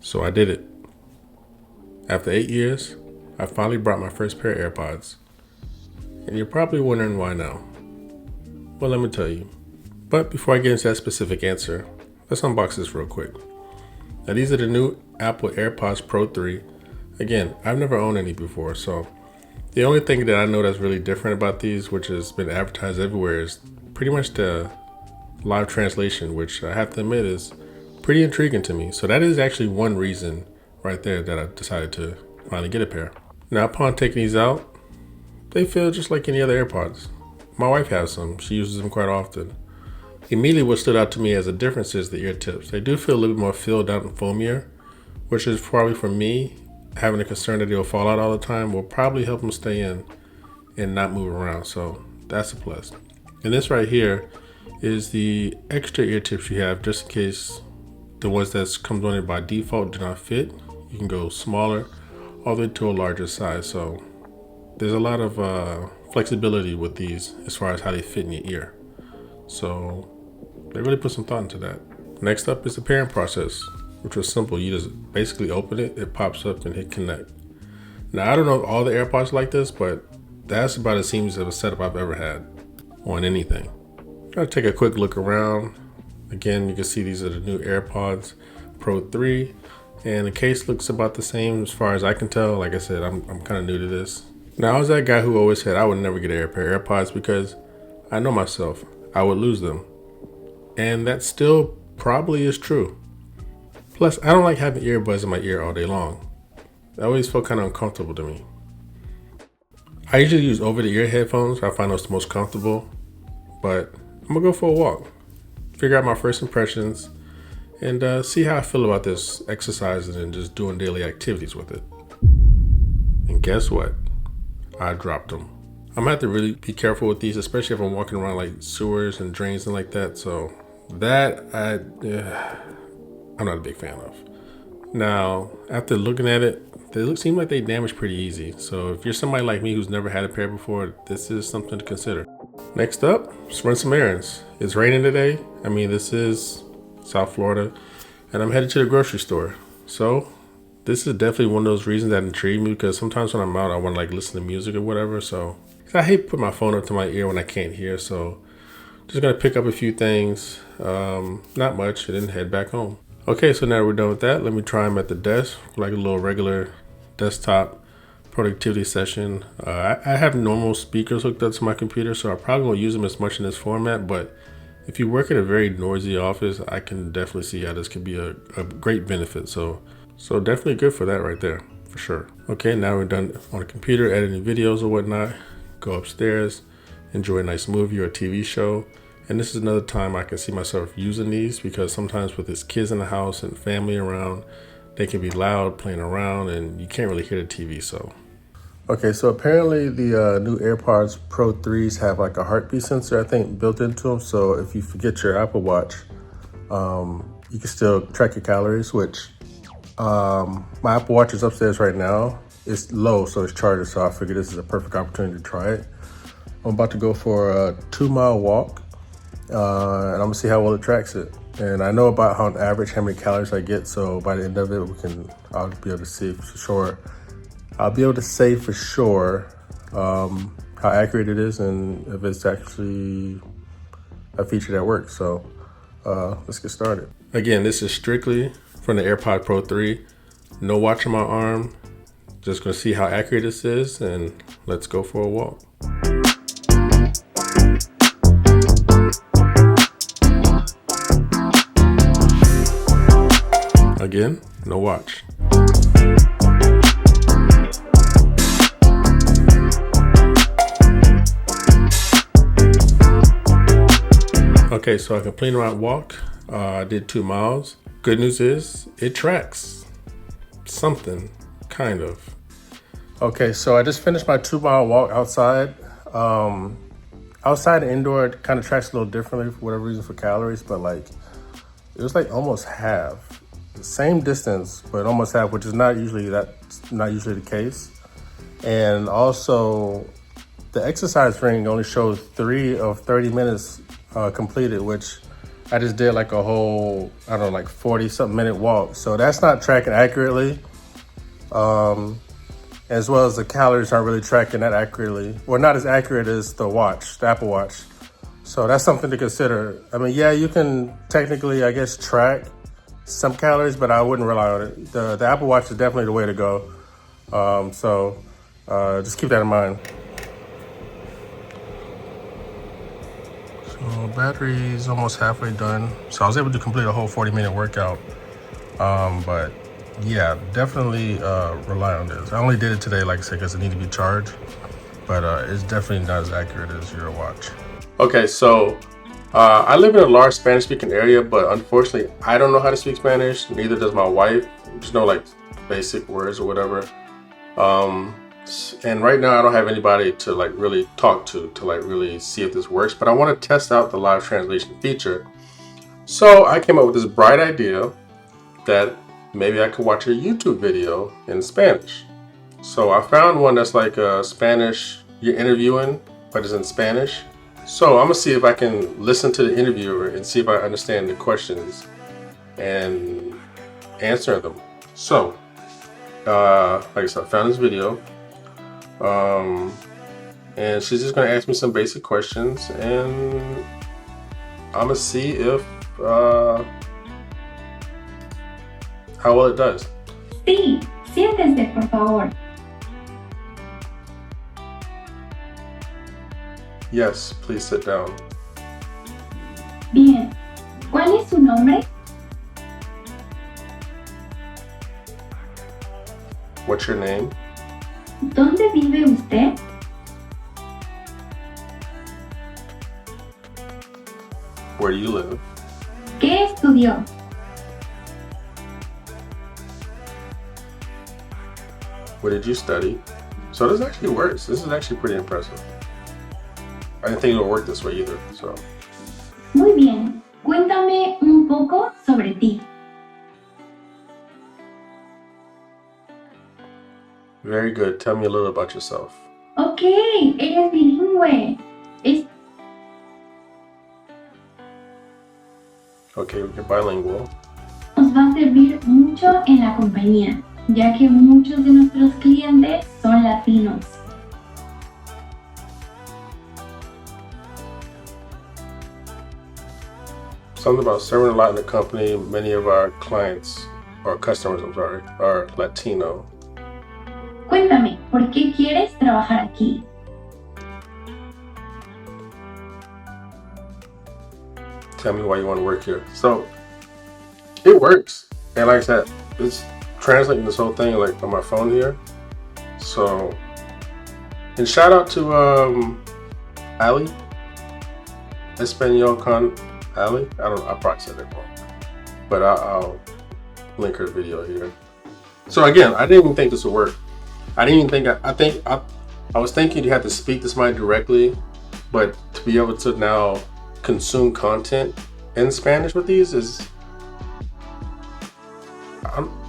So I did it. After 8 years, I finally brought my first pair of AirPods. And you're probably wondering why now. Well, let me tell you. But before I get into that specific answer, let's unbox this real quick. Now these are the new Apple AirPods Pro 3. Again, I've never owned any before, so the only thing that I know that's really different about these, which has been advertised everywhere, is pretty much the live translation, which I have to admit is pretty intriguing to me. So that is actually one reason right there that I decided to finally get a pair. Now upon taking these out, they feel just like any other AirPods. My wife has some, she uses them quite often. Immediately what stood out to me as a difference is the ear tips. They do feel a little bit more filled out and foamier, which is probably for me, having a concern that they'll fall out all the time will probably help them stay in and not move around. So that's a plus. And this right here is the extra ear tips you have just in case the ones that comes on it by default do not fit. You can go smaller all the way to a larger size. So there's a lot of flexibility with these as far as how they fit in your ear. So they really put some thought into that. Next up is the pairing process, which was simple. You just basically open it, it pops up and hit connect. Now I don't know if all the AirPods like this, but that's about as seamless of a setup I've ever had on anything. I'll take a quick look around. Again, you can see these are the new AirPods Pro 3, and the case looks about the same as far as I can tell. Like I said, I'm kind of new to this. Now I was that guy who always said I would never get a pair of AirPods because I know myself, I would lose them. And that still probably is true. Plus, I don't like having earbuds in my ear all day long. That always felt kind of uncomfortable to me. I usually use over-the-ear headphones. I find those the most comfortable. But I'm gonna go for a walk, figure out my first impressions, and see how I feel about this exercising and just doing daily activities with it. And guess what? I dropped them. I'm gonna have to really be careful with these, especially if I'm walking around like sewers and drains and like that. So that I'm not a big fan of. Now, after looking at it, they seem like they damage pretty easy. So if you're somebody like me who's never had a pair before, this is something to consider. Next up, let's run some errands. It's raining today. I mean, this is South Florida, and I'm headed to the grocery store. So this is definitely one of those reasons that intrigue me, because sometimes when I'm out, I want to like listen to music or whatever. So I hate to put my phone up to my ear when I can't hear. So just gonna pick up a few things, not much, and then head back home. Okay, so now we're done with that. Let me try them at the desk, like a little regular desktop productivity session. I have normal speakers hooked up to my computer, so I probably won't use them as much in this format, but if you work in a very noisy office, I can definitely see how this could be a great benefit. So definitely good for that right there, for sure. Okay, now we're done on the computer, editing videos or whatnot. Go upstairs, enjoy a nice movie or a TV show. And this is another time I can see myself using these, because sometimes with his kids in the house and family around, they can be loud playing around and you can't really hear the TV. So okay, so apparently the new AirPods Pro 3s have like a heartbeat sensor, I think, built into them. So if you forget your Apple Watch, you can still track your calories, which my Apple Watch is upstairs right now. It's low, so it's charged, so I figured this is a perfect opportunity to try it. I'm about to go for a 2-mile walk, and I'm gonna see how well it tracks it. And I know about how on average how many calories I get, so by the end of it, I'll be able to see for sure. I'll be able to say for sure how accurate it is and if it's actually a feature that works. So let's get started. Again, this is strictly from the AirPod Pro 3. No watch on my arm. Just gonna see how accurate this is, and let's go for a walk. Again, no watch. Okay, so I completed my walk. I did 2 miles. Good news is it tracks something, kind of. Okay, so I just finished my 2-mile walk outside. Outside and indoor, it kind of tracks a little differently for whatever reason for calories, but like it was like almost half. Same distance, but almost half, which is not usually the case. And also, the exercise ring only shows 3 of 30 minutes completed, which I just did like a whole, I don't know, like 40-something minute walk. So that's not tracking accurately. As well as the calories aren't really tracking that accurately. Well, not as accurate as the watch, the Apple Watch. So that's something to consider. I mean, yeah, you can technically, I guess, track some calories, but I wouldn't rely on it. The Apple Watch is definitely the way to go. Just keep that in mind. So battery's almost halfway done. So I was able to complete a whole 40-minute workout. But yeah, definitely rely on this. I only did it today, like I said, because it needed to be charged. But it's definitely not as accurate as your watch. Okay, so I live in a large Spanish-speaking area, but unfortunately, I don't know how to speak Spanish. Neither does my wife. Just know like basic words or whatever. And right now, I don't have anybody to like really talk to like really see if this works. But I want to test out the live translation feature. So I came up with this bright idea that maybe I could watch a YouTube video in Spanish. So I found one that's like a Spanish, you're interviewing, but it's in Spanish. So I'm gonna see if I can listen to the interviewer and see if I understand the questions and answer them. So, like I said, I found this video. And she's just gonna ask me some basic questions and I'm gonna see if, how well it does. Sí, siéntese, por favor. Yes, please sit down. Bien. ¿Cuál es su nombre? What's your name? ¿Dónde vive usted? Where do you live? ¿Qué estudió? What did you study? So this actually works. This is actually pretty impressive. I didn't think it would work this way either, so. Muy bien. Cuéntame un poco sobre ti. Very good. Tell me a little about yourself. Ok, eres bilingüe. Okay, you're bilingual. Nos va a servir mucho en la compañía, ya que muchos de nuestros clientes son latinos. Something about serving a lot in the company. Many of our clients, or customers, I'm sorry, are Latino. Cuéntame, ¿por qué quieres trabajar aquí? Tell me why you want to work here. So, it works. And like I said, it's translating this whole thing like on my phone here. So, and shout out to Ali. Espanol con Ali. I probably said that wrong. But I'll link her video here. So again, I didn't even think this would work. I didn't even think, I was thinking you had to speak to somebody directly, but to be able to now consume content in Spanish with these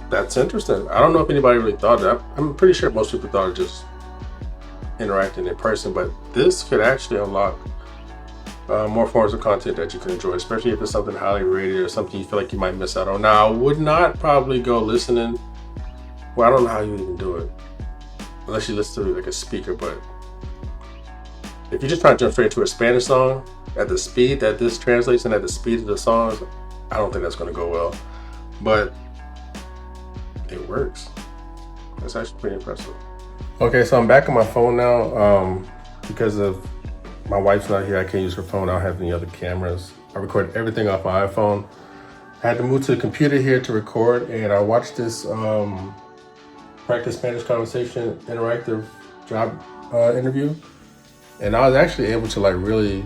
that's interesting. I don't know if anybody really thought of that. I'm pretty sure most people thought of just interacting in person, but this could actually unlock more forms of content that you can enjoy, especially if it's something highly rated or something you feel like you might miss out on. Now, I would not probably go listening. Well, I don't know how you even do it, unless you listen to like a speaker, but if you're just trying to jump straight to a Spanish song at the speed that this translates and at the speed of the songs, I don't think that's going to go well. But it works. That's actually pretty impressive. Okay, so I'm back on my phone now. Because of my wife's not here, I can't use her phone. I don't have any other cameras. I record everything off my iPhone. I had to move to the computer here to record, and I watched this practice Spanish conversation interactive job interview, and I was actually able to like really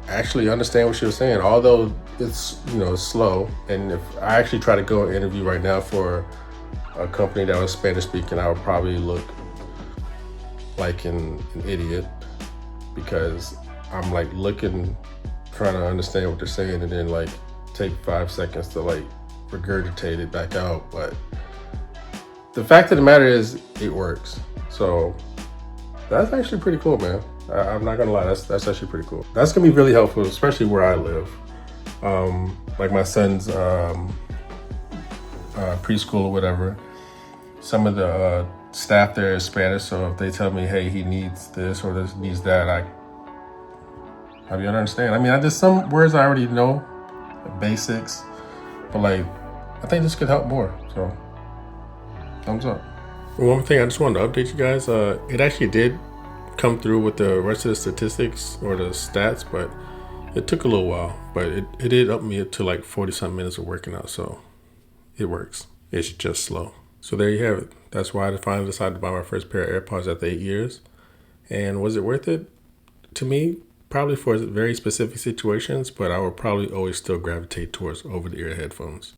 actually understand what she was saying, although it's slow. And if I actually try to go and interview right now for a company that was Spanish speaking, I would probably look like an idiot, because I'm like looking, trying to understand what they're saying, and then like take 5 seconds to like regurgitate it back out. But the fact of the matter is, it works. So that's actually pretty cool, man. I'm not gonna lie, that's actually pretty cool. That's gonna be really helpful, especially where I live. Like my son's preschool or whatever. Some of the staff there is Spanish, so if they tell me, hey, he needs this or this needs that, I understand. I mean, I just, some words I already know, the basics, but like, I think this could help more. So, thumbs up. One thing I just wanted to update you guys. It actually did come through with the rest of the statistics or the stats, but it took a little while. But it did up me to like 40-something minutes of working out, so it works. It's just slow. So there you have it. That's why I finally decided to buy my first pair of AirPods after 8 years. And was it worth it? To me, probably for very specific situations, but I would probably always still gravitate towards over-the-ear headphones.